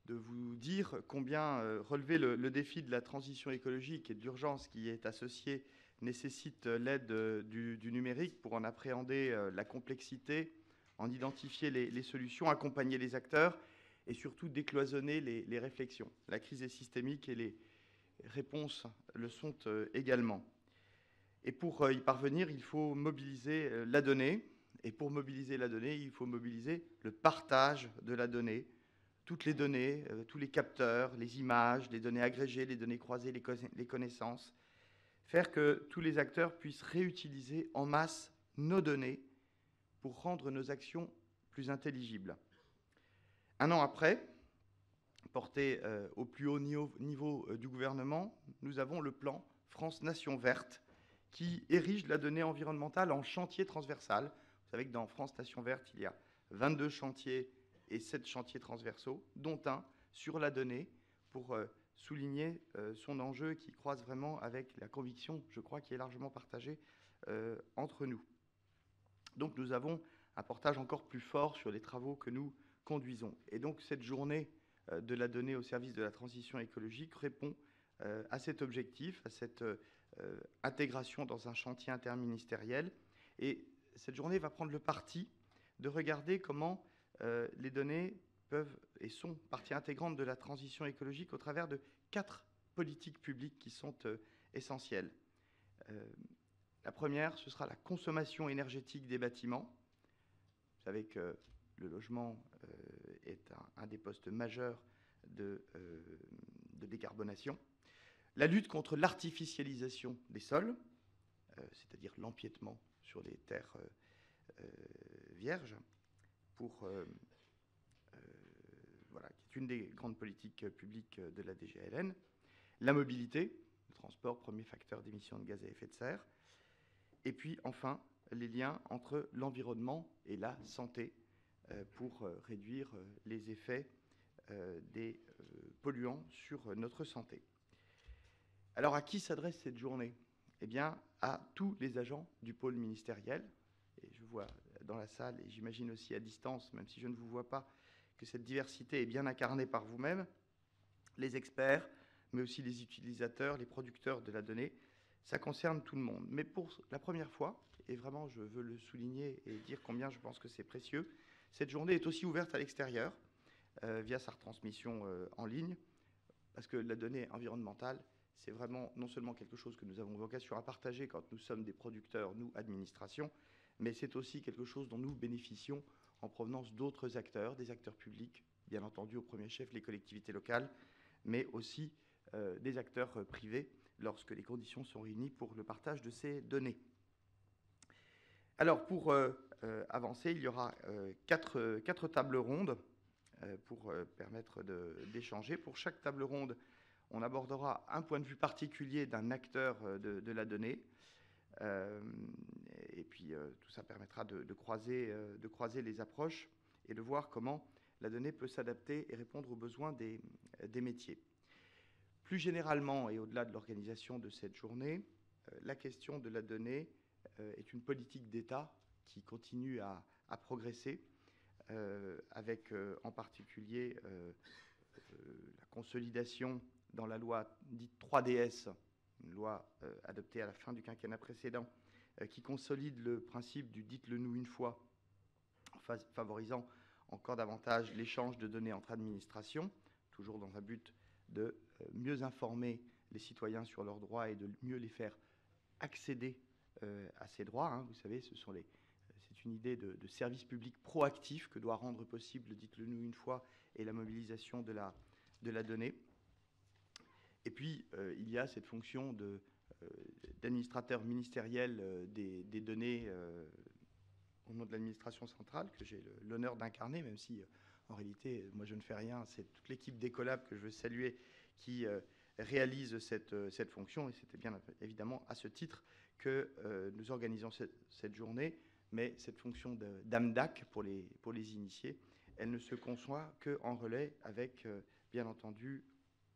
de vous dire combien relever le défi de la transition écologique et de l'urgence qui est associée nécessite l'aide du numérique pour en appréhender la complexité, en identifier les solutions, accompagner les acteurs et surtout décloisonner les réflexions. La crise est systémique et les réponses le sont également. Et pour y parvenir, il faut mobiliser la donnée. Et pour mobiliser la donnée, il faut mobiliser le partage de la donnée, toutes les données, tous les capteurs, les images, les données agrégées, les données croisées, les connaissances. Faire que tous les acteurs puissent réutiliser en masse nos données pour rendre nos actions plus intelligibles. Un an après, porté au plus haut niveau du gouvernement, nous avons le plan France Nation Verte qui érige la donnée environnementale en chantier transversal. Vous savez que dans France Nation Verte, il y a 22 chantiers et 7 chantiers transversaux, dont un sur la donnée pour souligner son enjeu qui croise vraiment avec la conviction, je crois, qui est largement partagée entre nous. Donc nous avons un portage encore plus fort sur les travaux que nous conduisons. Et donc cette journée de la donnée au service de la transition écologique répond à cet objectif, à cette intégration dans un chantier interministériel. Et cette journée va prendre le parti de regarder comment les données peuvent et sont partie intégrante de la transition écologique au travers de 4 politiques publiques qui sont essentielles. La première, ce sera la consommation énergétique des bâtiments. Vous savez que le logement est un des postes majeurs de décarbonation. La lutte contre l'artificialisation des sols, c'est-à-dire l'empiètement sur les terres vierges, voilà, qui est une des grandes politiques publiques de la DGLN. La mobilité, le transport, premier facteur d'émissions de gaz à effet de serre. Et puis enfin, les liens entre l'environnement et la santé pour réduire les effets des polluants sur notre santé. Alors à qui s'adresse cette journée? Eh bien, à tous les agents du pôle ministériel. Et je vois dans la salle, et j'imagine aussi à distance, même si je ne vous vois pas, que cette diversité est bien incarnée par vous-même, les experts, mais aussi les utilisateurs, les producteurs de la donnée. Ça concerne tout le monde. Mais pour la première fois, et vraiment je veux le souligner et dire combien je pense que c'est précieux, cette journée est aussi ouverte à l'extérieur via sa retransmission en ligne, parce que la donnée environnementale, c'est vraiment non seulement quelque chose que nous avons vocation à partager quand nous sommes des producteurs, nous, administration, mais c'est aussi quelque chose dont nous bénéficions en provenance d'autres acteurs, des acteurs publics, bien entendu au premier chef les collectivités locales, mais aussi des acteurs privés lorsque les conditions sont réunies pour le partage de ces données. Alors pour avancer, il y aura quatre tables rondes pour permettre d'échanger. Pour chaque table ronde, on abordera un point de vue particulier d'un acteur de la donnée. Et puis tout ça permettra de croiser les approches et de voir comment la donnée peut s'adapter et répondre aux besoins des métiers. Plus généralement, et au-delà de l'organisation de cette journée, la question de la donnée est une politique d'État qui continue à progresser, avec en particulier la consolidation dans la loi dite 3DS, une loi adoptée à la fin du quinquennat précédent, qui consolide le principe du « dites-le-nous une fois », favorisant encore davantage l'échange de données entre administrations, toujours dans un but de mieux informer les citoyens sur leurs droits et de mieux les faire accéder à ces droits. Vous savez, c'est une idée de service public proactif que doit rendre possible, dites-le-nous une fois, et la mobilisation de la donnée. Et puis, il y a cette fonction d'administrateur ministériel des données au nom de l'administration centrale, que j'ai l'honneur d'incarner, même si, en réalité, moi, je ne fais rien. C'est toute l'équipe d'Ecolab que je veux saluer qui réalise cette fonction. Et c'était bien évidemment à ce titre que nous organisons cette journée. Mais cette fonction d'AMDAC, pour les initiés, elle ne se conçoit qu'en relais avec, bien entendu,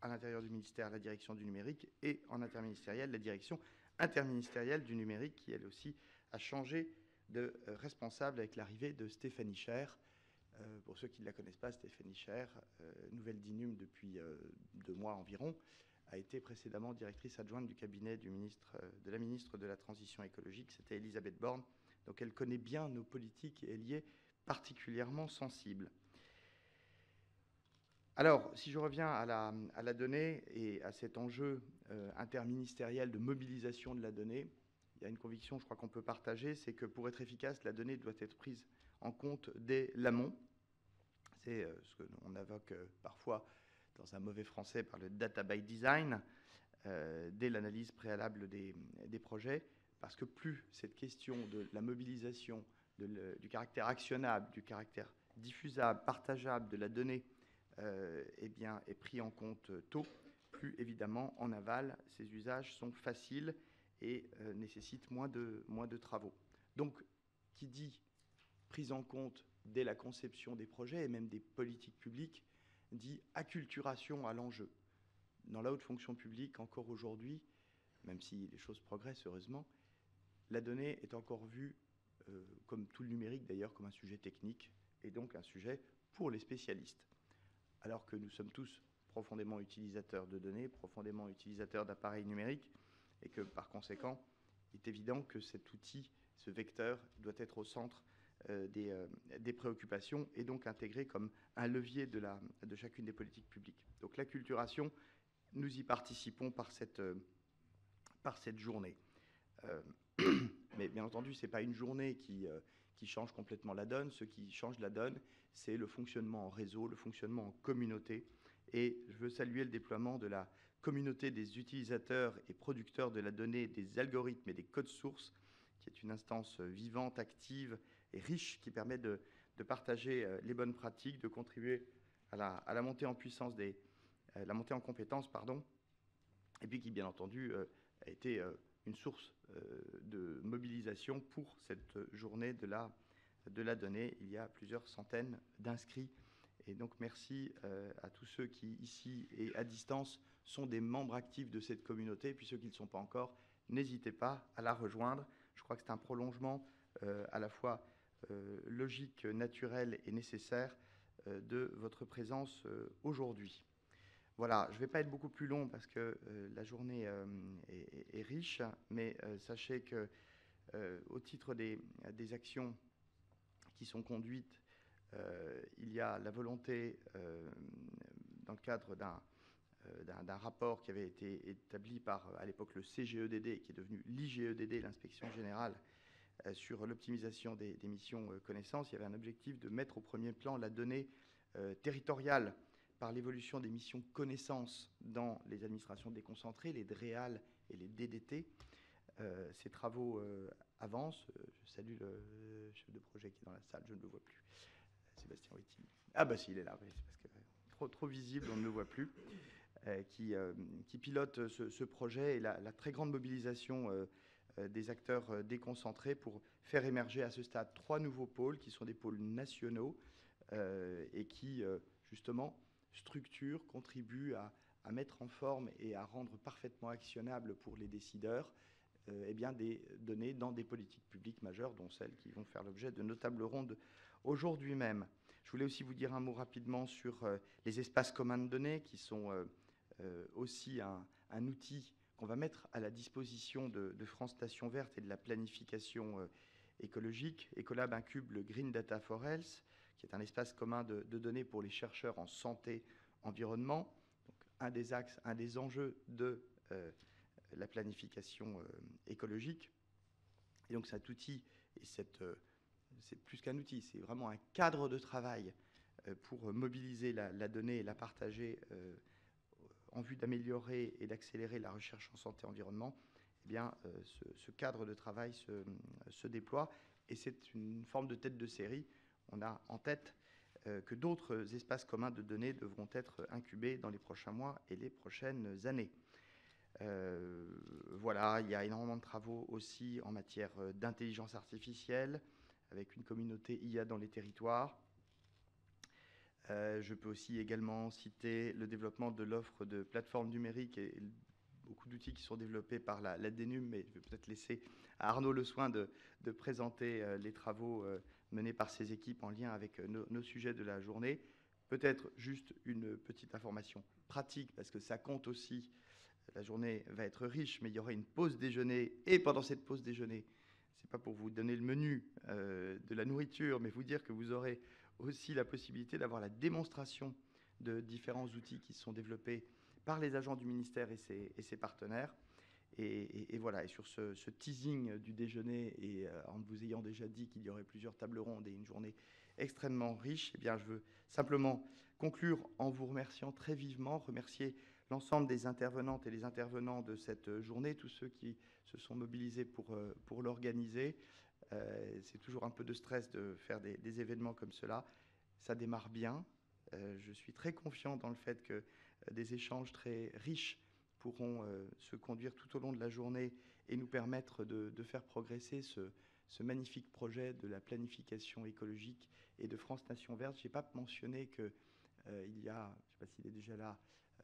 à l'intérieur du ministère, la direction du numérique, et en interministériel, la direction interministérielle du numérique, qui, elle aussi, a changé de responsable avec l'arrivée de Stéphanie Cher, Pour ceux qui ne la connaissent pas, Stéphanie Scher, nouvelle DINUM depuis 2 mois environ, a été précédemment directrice adjointe du cabinet de la ministre de la Transition écologique, c'était Elisabeth Borne. Donc elle connaît bien nos politiques et elle y est particulièrement sensible. Alors, si je reviens à la donnée et à cet enjeu interministériel de mobilisation de la donnée, il y a une conviction, je crois qu'on peut partager, c'est que pour être efficace, la donnée doit être prise en compte dès l'amont. C'est ce qu'on évoque parfois dans un mauvais français par le data by design, dès l'analyse préalable des projets, parce que plus cette question de la mobilisation, du caractère actionnable, du caractère diffusable, partageable de la donnée est pris en compte tôt, plus évidemment en aval, ces usages sont faciles et nécessitent moins de travaux. Donc, qui dit prise en compte dès la conception des projets et même des politiques publiques, dit acculturation à l'enjeu. Dans la haute fonction publique, encore aujourd'hui, même si les choses progressent heureusement, la donnée est encore vue, comme tout le numérique d'ailleurs, comme un sujet technique et donc un sujet pour les spécialistes. Alors que nous sommes tous profondément utilisateurs de données, profondément utilisateurs d'appareils numériques, et que par conséquent, il est évident que cet outil, ce vecteur, doit être au centre des préoccupations et donc intégré comme un levier de chacune des politiques publiques. Donc l'acculturation, nous y participons par cette journée. Mais bien entendu, ce n'est pas une journée qui change complètement la donne. Ce qui change la donne, c'est le fonctionnement en réseau, le fonctionnement en communauté. Et je veux saluer le déploiement de la communauté des utilisateurs et producteurs de la donnée, des algorithmes et des codes sources, qui est une instance vivante, active et riche qui permet de partager les bonnes pratiques, de contribuer à la montée en puissance la montée en compétences, et puis qui, bien entendu, a été une source de mobilisation pour cette journée de la donnée. Il y a plusieurs centaines d'inscrits. Et donc, merci à tous ceux qui, ici et à distance, sont des membres actifs de cette communauté. Et puis ceux qui ne le sont pas encore, n'hésitez pas à la rejoindre. Je crois que c'est un prolongement à la fois logique, naturel et nécessaire de votre présence aujourd'hui. Voilà, je ne vais pas être beaucoup plus long parce que la journée est riche, mais sachez que au titre des actions qui sont conduites, il y a la volonté, dans le cadre d'un rapport qui avait été établi par, à l'époque, le CGEDD, qui est devenu l'IGEDD, l'Inspection Générale, sur l'optimisation des missions connaissances. Il y avait un objectif de mettre au premier plan la donnée territoriale par l'évolution des missions connaissances dans les administrations déconcentrées, les DREAL et les DDT. Ces travaux avancent. Je salue le chef de projet qui est dans la salle, je ne le vois plus. Sébastien Wettil. Ah bah si, il est là, oui, c'est parce que trop visible, on ne le voit plus. Qui pilote ce projet et la très grande mobilisation des acteurs déconcentrés pour faire émerger à ce stade 3 nouveaux pôles qui sont des pôles nationaux et qui, justement, structurent, contribuent à mettre en forme et à rendre parfaitement actionnables pour les décideurs des données dans des politiques publiques majeures, dont celles qui vont faire l'objet de nos tables rondes aujourd'hui même. Je voulais aussi vous dire un mot rapidement sur les espaces communs de données, qui sont aussi un outil qu'on va mettre à la disposition de France Nation Verte et de la planification écologique. Ecolab incube le Green Data for Health, qui est un espace commun de données pour les chercheurs en santé, environnement. Donc, un des axes, un des enjeux de la planification écologique. Et donc cet outil, et c'est plus qu'un outil, c'est vraiment un cadre de travail pour mobiliser la donnée et la partager en vue d'améliorer et d'accélérer la recherche en santé et environnement. Eh bien, ce cadre de travail se déploie et c'est une forme de tête de série. On a en tête que d'autres espaces communs de données devront être incubés dans les prochains mois et les prochaines années. Voilà, il y a énormément de travaux aussi en matière d'intelligence artificielle, avec une communauté IA dans les territoires. Je peux aussi également citer le développement de l'offre de plateformes numériques et beaucoup d'outils qui sont développés par la DINUM, mais je vais peut-être laisser à Arnaud le soin de présenter les travaux menée par ces équipes en lien avec nos sujets de la journée. Peut-être juste une petite information pratique, parce que ça compte aussi. La journée va être riche, mais il y aura une pause déjeuner. Et pendant cette pause déjeuner, ce n'est pas pour vous donner le menu de la nourriture, mais vous dire que vous aurez aussi la possibilité d'avoir la démonstration de différents outils qui sont développés par les agents du ministère et ses partenaires. Et voilà, et sur ce teasing du déjeuner, et en vous ayant déjà dit qu'il y aurait plusieurs tables rondes et une journée extrêmement riche, eh bien, je veux simplement conclure en vous remerciant très vivement, remercier l'ensemble des intervenantes et des intervenants de cette journée, tous ceux qui se sont mobilisés pour l'organiser. C'est toujours un peu de stress de faire des événements comme cela. Ça démarre bien. Je suis très confiant dans le fait que des échanges très riches pourront se conduire tout au long de la journée et nous permettre de faire progresser ce magnifique projet de la planification écologique et de France Nation Verte. Je n'ai pas mentionné qu'il y a, je ne sais pas s'il est déjà là,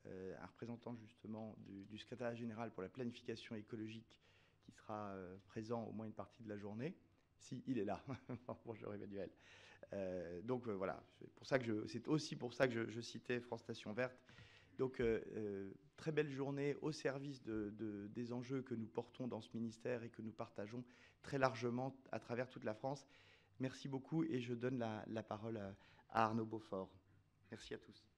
un représentant justement du secrétariat général pour la planification écologique qui sera présent au moins une partie de la journée. Si, il est là. Bonjour Emmanuel. Donc voilà, c'est aussi pour ça que je citais France Nation Verte. Donc très belle journée au service des enjeux que nous portons dans ce ministère et que nous partageons très largement à travers toute la France. Merci beaucoup et je donne la parole à Arnaud Beaufort. Merci à tous.